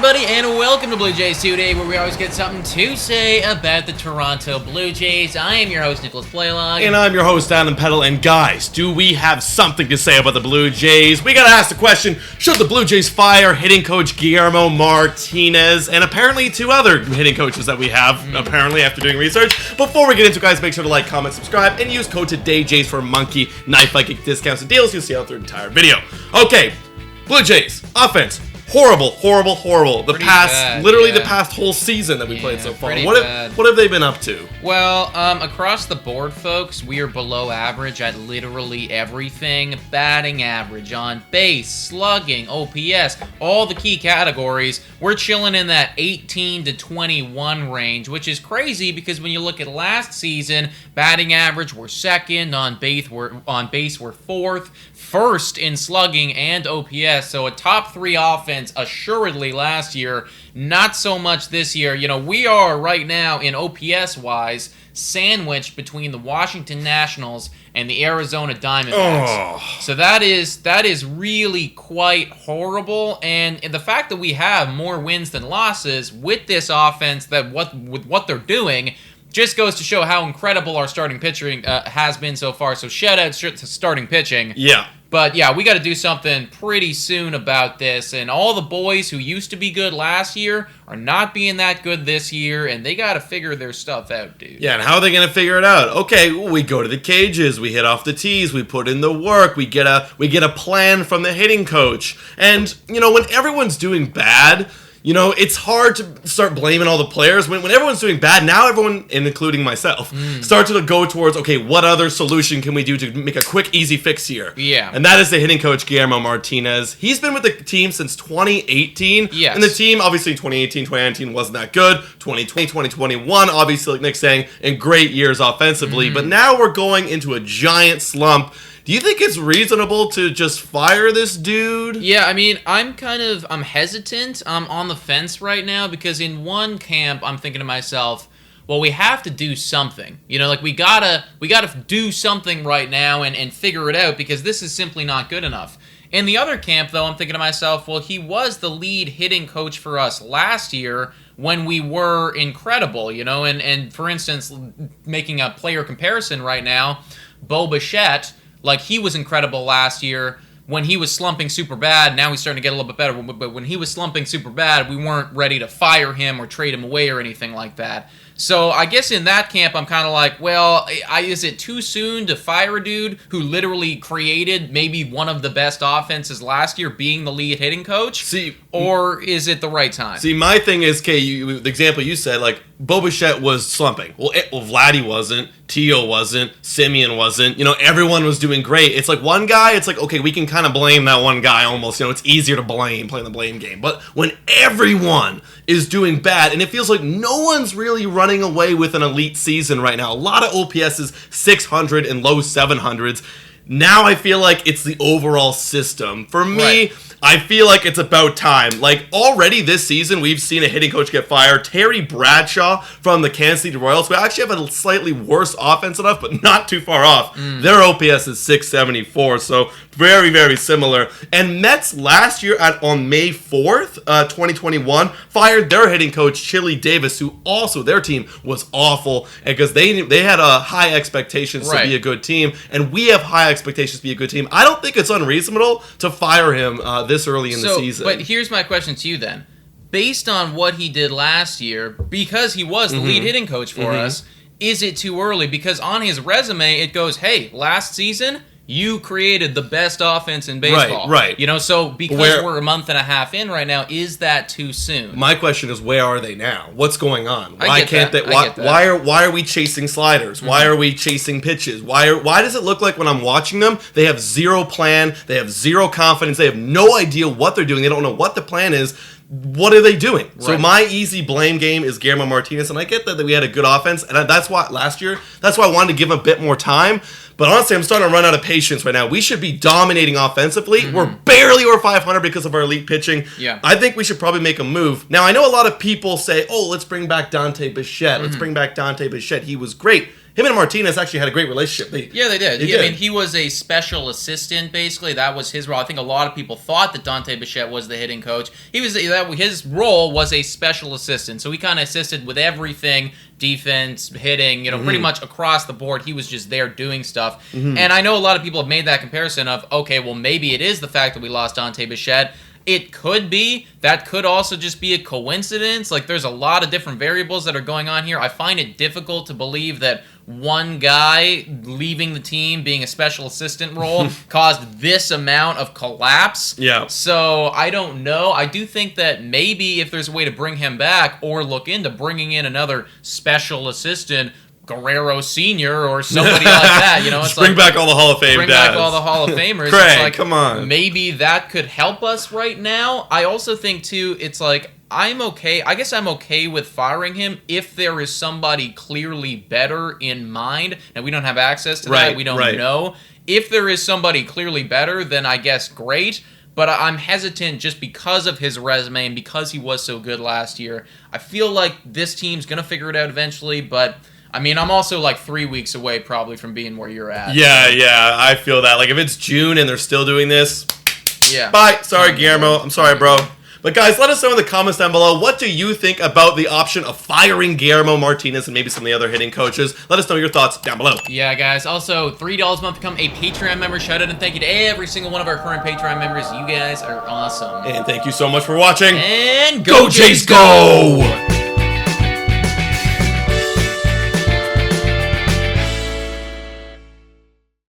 everybody, and welcome to Blue Jays Today, where we always get something to say about the Toronto Blue Jays. I am your host, Nicholas Playlog. And I'm your host, Adam Peddle. And guys, do we have something to say about the Blue Jays? We gotta ask the question, should the Blue Jays fire hitting coach Guillermo Martinez and apparently two other hitting coaches that we have, apparently, after doing research? Before we get into it, guys, make sure to like, comment, subscribe, and use code TODAYJays for Monkey Knife Viking discounts and deals. You'll see out through the entire video. Okay, Blue Jays, offense. Horrible. The past whole season that we played so far. What have they been up to? Well, across the board, folks, we are below average at literally everything. Batting average, on base, slugging, OPS, all the key categories. We're chilling in that 18 to 21 range, which is crazy because when you look at last season, batting average, we're second, on base, we're fourth, first in slugging and OPS, so a top three offense assuredly last year, not so much this year. You know, we are right now in OPS-wise sandwiched between the Washington Nationals and the Arizona Diamondbacks. So that is really quite horrible, and the fact that we have more wins than losses with this offense, with what they're doing, just goes to show how incredible our starting pitching has been so far. So shout out to starting pitching. Yeah. But yeah, we got to do something pretty soon about this. And all the boys who used to be good last year are not being that good this year, and they got to figure their stuff out, dude. Yeah, and how are they going to figure it out? Okay, we go to the cages, we hit off the tees, we put in the work, we get a plan from the hitting coach. And, you know, when everyone's doing bad, you know, it's hard to start blaming all the players. When everyone's doing bad, now everyone, and including myself, starts to go towards, okay, what other solution can we do to make a quick, easy fix here? Yeah. And that is the hitting coach, Guillermo Martinez. He's been with the team since 2018. Yes. And the team, obviously, 2018, 2019 wasn't that good. 2020, 2021, obviously, like Nick's saying, in great years offensively. But now we're going into a giant slump. Do you think it's reasonable to just fire this dude? Yeah, I mean, I'm hesitant. I'm on the fence right now because in one camp, I'm thinking to myself, well, we have to do something. You know, like we gotta do something right now and figure it out because this is simply not good enough. In the other camp, though, I'm thinking to myself, well, he was the lead hitting coach for us last year when we were incredible, you know, and for instance, making a player comparison right now, Bo Bichette, like, he was incredible last year. When he was slumping super bad, now he's starting to get a little bit better. But when he was slumping super bad, we weren't ready to fire him or trade him away or anything like that. So I guess in that camp, I'm kind of like, well, is it too soon to fire a dude who literally created maybe one of the best offenses last year, being the lead hitting coach? Or is it the right time? See, my thing is, the example you said, like, Bo Bichette was slumping. Well, Vladdy wasn't. Tio wasn't. Simeon wasn't. You know, everyone was doing great. It's like one guy, it's like, okay, we can kind of blame that one guy almost. You know, it's easier to blame, playing the blame game. But when everyone is doing bad, and it feels like no one's really running away with an elite season right now. A lot of OPSs, 600 and low 700s. Now I feel like it's the overall system. For me, I feel like it's about time. Like, already this season, we've seen a hitting coach get fired. Terry Bradshaw from the Kansas City Royals, who actually have a slightly worse offense enough, but not too far off. Their OPS is 674, so very, very similar. And Mets last year on May 4th, 2021, fired their hitting coach, Chili Davis, who also, their team was awful, because they had high expectations to be a good team, and we have high expectations to be a good team. I don't think it's unreasonable to fire him this early in the season. But here's my question to you then. Based on what he did last year, because he was the lead hitting coach for us, is it too early? Because on his resume, it goes, hey, last season, you created the best offense in baseball. Right. You know, so because we're a month and a half in right now, is that too soon? My question is, where are they now? What's going on? Why can't they? Why are we chasing sliders? Why are we chasing pitches? Why does it look like when I'm watching them, they have zero plan, they have zero confidence, they have no idea what they're doing, they don't know what the plan is. What are they doing? Right. So my easy blame game is Guillermo Martinez, and I get that we had a good offense, and that's why last year, that's why I wanted to give him a bit more time. But honestly, I'm starting to run out of patience right now. We should be dominating offensively. We're barely over 500 because of our elite pitching. Yeah. I think we should probably make a move. Now, I know a lot of people say, oh, let's bring back Dante Bichette. Let's bring back Dante Bichette. He was great. him and Martinez actually had a great relationship. They did. I mean, he was a special assistant, basically. That was his role. I think a lot of people thought that Dante Bichette was the hitting coach. His role was a special assistant, so he kind of assisted with everything, defense, hitting, pretty much across the board. He was just there doing stuff. And I know a lot of people have made that comparison of, okay, well, maybe it is the fact that we lost Dante Bichette. It could be. That could also just be a coincidence. Like, there's a lot of different variables that are going on here. I find it difficult to believe that one guy leaving the team, being a special assistant role, caused this amount of collapse. Yeah. So, I don't know. I do think that maybe if there's a way to bring him back or look into bringing in another special assistant, Guerrero Sr. or somebody like that, it's Just bring back all the Hall of Fame Bring dads. back all the Hall of Famers. Craig, it's like, come on. Maybe that could help us right now. I also think, too, it's like, I'm okay. I guess I'm okay with firing him if there is somebody clearly better in mind. And we don't have access to that. We don't know. If there is somebody clearly better, then I guess great. But I'm hesitant just because of his resume and because he was so good last year. I feel like this team's going to figure it out eventually, but I mean, I'm also like 3 weeks away probably from being where you're at. Yeah, I feel that. Like, if it's June and they're still doing this, bye. Sorry, Guillermo. I'm sorry, bro. But guys, let us know in the comments down below, what do you think about the option of firing Guillermo Martinez and maybe some of the other hitting coaches? Let us know your thoughts down below. Yeah, guys. Also, $3 a month to become a Patreon member. Shout out and thank you to every single one of our current Patreon members. You guys are awesome. And thank you so much for watching. And go Jays, go!